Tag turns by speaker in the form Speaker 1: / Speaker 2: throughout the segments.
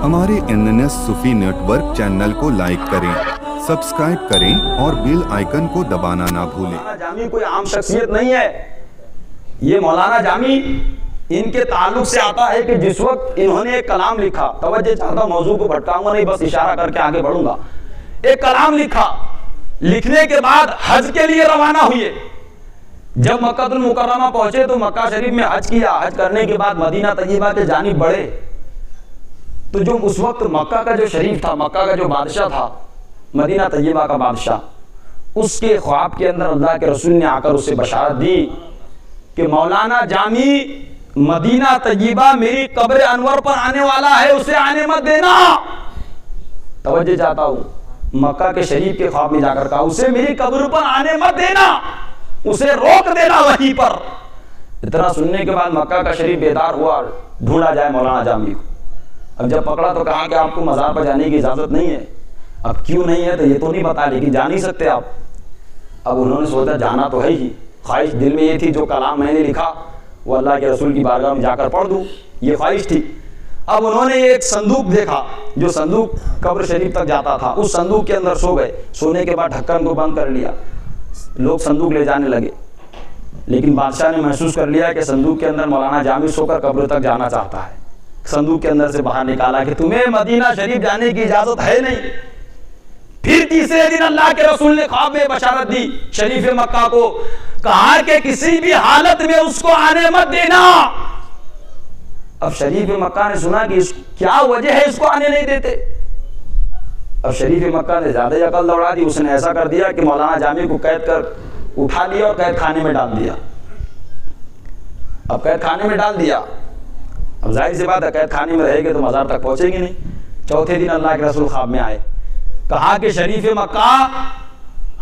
Speaker 1: हमारे NNS सूफी network channel को like करें, सब्सक्राइब करें और बेल आइकन को दबाना ना भूलें।
Speaker 2: मौलाना जामी कोई आम शख्सियत नहीं है। ये मौलाना जामी इनके ताल्लुक से आता है कि जिस वक्त इन्होंने एक कलाम लिखा, तवज्जो चाहता मौजू को भटकाऊंगा नहीं, बस इशारा करके आगे बढ़ूंगा। एक कलाम लिखा, लिखने के बाद हज के लिए रवाना हुए। जब मक्कातुल मुकर्रमा पहुंचे तो मक्का शरीफ में हज किया। हज करने के बाद मदीना तैयबा के जानिब बढ़े तो जो उस वक्त मक्का का जो शरीफ था, मक्का का जो बादशाह था, मदीना तैयबा का बादशाह, उसके ख्वाब के अंदर अल्लाह के रसूल ने आकर उसे बशारत दी कि मौलाना जामी मदीना तैयबा मेरी कब्र अनवर पर आने वाला है, उसे आने मत देना। तवज्जो चाहता हूं, मक्का के शरीफ के ख्वाब में जाकर कहा उसे मेरी कब्र पर आने मत देना, उसे रोक देना वहीं पर। इतना सुनने के बाद मक्का का शरीफ बेदार हुआ, ढूंढा जाए मौलाना जामी को। अब जब पकड़ा तो कहा कि आपको मज़ार पर जाने की इजाज़त नहीं है। अब क्यों नहीं है तो ये तो नहीं बता, लेकिन जा नहीं सकते आप। अब उन्होंने सोचा जाना तो है ही, ख्वाहिश दिल में ये थी जो कलाम मैंने लिखा वो अल्लाह के रसूल की बारगाह में जाकर पढ़ दूँ, ये ख्वाहिश थी। अब उन्होंने एक संदूक देखा, जो संदूक कब्र शरीफ तक जाता था, उस संदूक के अंदर सो गए। सोने के बाद ढक्कन को बंद कर लिया, लोग संदूक ले जाने लगे। लेकिन बादशाह ने महसूस कर लिया कि संदूक के अंदर मौलाना जामी सोकर कब्र तक जाना चाहता है। संदूक के अंदर से बाहर निकाला कि तुम्हें मदीना शरीफ जाने की इजाजत है नहीं। फिर तीसरे दिन अल्लाह के रसूल ने ख्वाब में बशारत दी शरीफ मक्का को, कहा कि किसी भी हालत में उसको आने मत देना। अब शरीफ मक्का ने सुना कि क्या वजह है इसको आने नहीं देते। अब शरीफ मक्का ने ज्यादा अकल दौड़ा दी। उसने ऐसा कर दिया कि मौलाना जामी को कैद कर उठा लिया और कैद खाने में डाल दिया। अब कैद खाने में डाल दिया, अब जाहिर सी बात है कैद खाने में रहेंगे तो मज़ार तक पहुंचेंगे नहीं। चौथे दिन अल्लाह के रसूल ख्वाब में आए, कहा कि शरीफ मक्का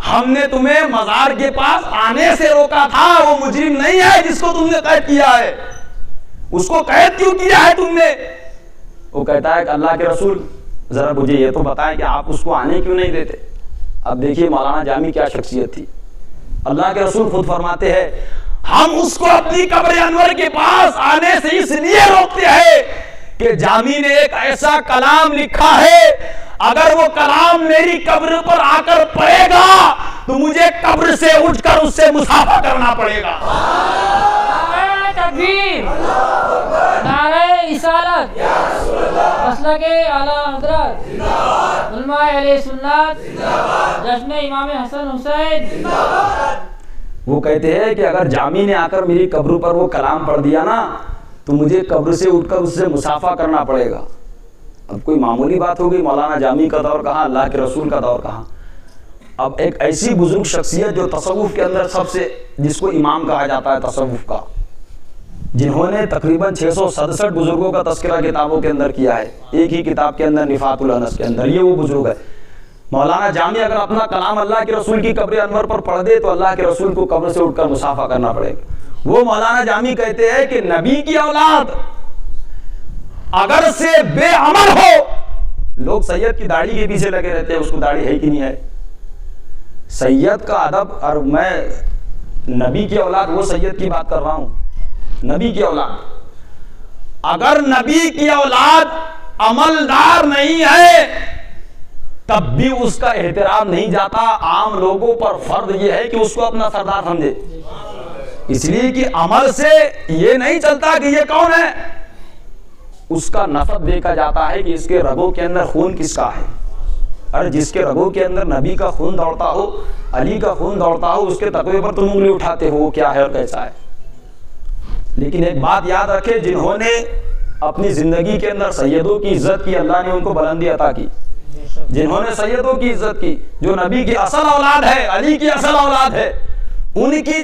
Speaker 2: हमने तुम्हें मज़ार के पास आने से रोका था, वो मुजरिम नहीं है जिसको तुमने कैद किया है। उसको कैद क्यों किया है तुमने? वो कहता है कि अल्लाह के रसूल जरा मुझे ये तो बताएं कि आप उसको आने क्यों नहीं देते। अब देखिए मौलाना जामी क्या शख्सियत थी। अल्लाह के रसूल खुद फरमाते हैं हम उसको अपनी कब्र अनवर के पास आने से इसलिए रोकते हैं कि जामी ने एक ऐसा कलाम लिखा है, अगर वो कलाम मेरी कब्र पर आकर पड़ेगा तो मुझे कब्र से उठकर उससे मुसाफा करना पड़ेगा।
Speaker 3: नारे तकबीर, नारे इसालत, मसलके आला हज़रत, उलमाए अहले सुन्नत, जश्न इमाम हसन हुसैन।
Speaker 2: वो कहते हैं कि अगर जामी ने आकर मेरी कब्र पर वो कलाम पढ़ दिया ना तो मुझे कब्र से उठकर उससे मुसाफा करना पड़ेगा। अब कोई मामूली बात हो गई, मौलाना जामी का दौर कहाँ, अल्लाह के रसूल का दौर कहाँ। अब एक ऐसी बुजुर्ग शख्सियत जो तसव्वुफ के अंदर सबसे, जिसको इमाम कहा जाता है तसव्वुफ का, जिन्होंने तकरीबन 667 बुजुर्गों का तस्करा किताबों के अंदर किया है, एक ही किताब के अंदर निफातुल अनस के अंदर, ये वो बुजुर्ग है। मौलाना जामी अगर अपना कलाम अल्लाह के रसूल की कब्र अनवर पर पढ़ दे तो अल्लाह के रसूल को कब्र से उठकर मुसाफा करना पड़ेगा। वो मौलाना जामी कहते हैं कि नबी की औलाद अगर से बेअमल हो, लोग सैयद की दाढ़ी के पीछे लगे रहते हैं, उसको दाढ़ी है कि नहीं है। सैयद का अदब, और मैं नबी की औलाद वो सैयद की बात कर रहा हूं, नबी की औलाद। अगर नबी की औलाद अमलदार नहीं है तब भी उसका एहतराम नहीं जाता। आम लोगों पर फर्ज ये है कि उसको अपना सरदार समझे, इसलिए कि अमल से ये नहीं चलता कि ये कौन है, उसका नसब देखा जाता है कि इसके रगों के अंदर खून किसका है। अरे जिसके रगों के अंदर नबी का खून दौड़ता हो, अली का खून दौड़ता हो, उसके तकवे पर तुम उंगली उठाते हो, वो क्या है और कैसा है। लेकिन एक बात याद रखे, जिन्होंने अपनी जिंदगी के अंदर सैयदों की इज्जत की, अल्लाह ने उनको बुलंदी अता की। जिन्होंने सैयदों की इज्जत की, जो नबी की असल औलाद है, अली की असल औलाद है, उनकी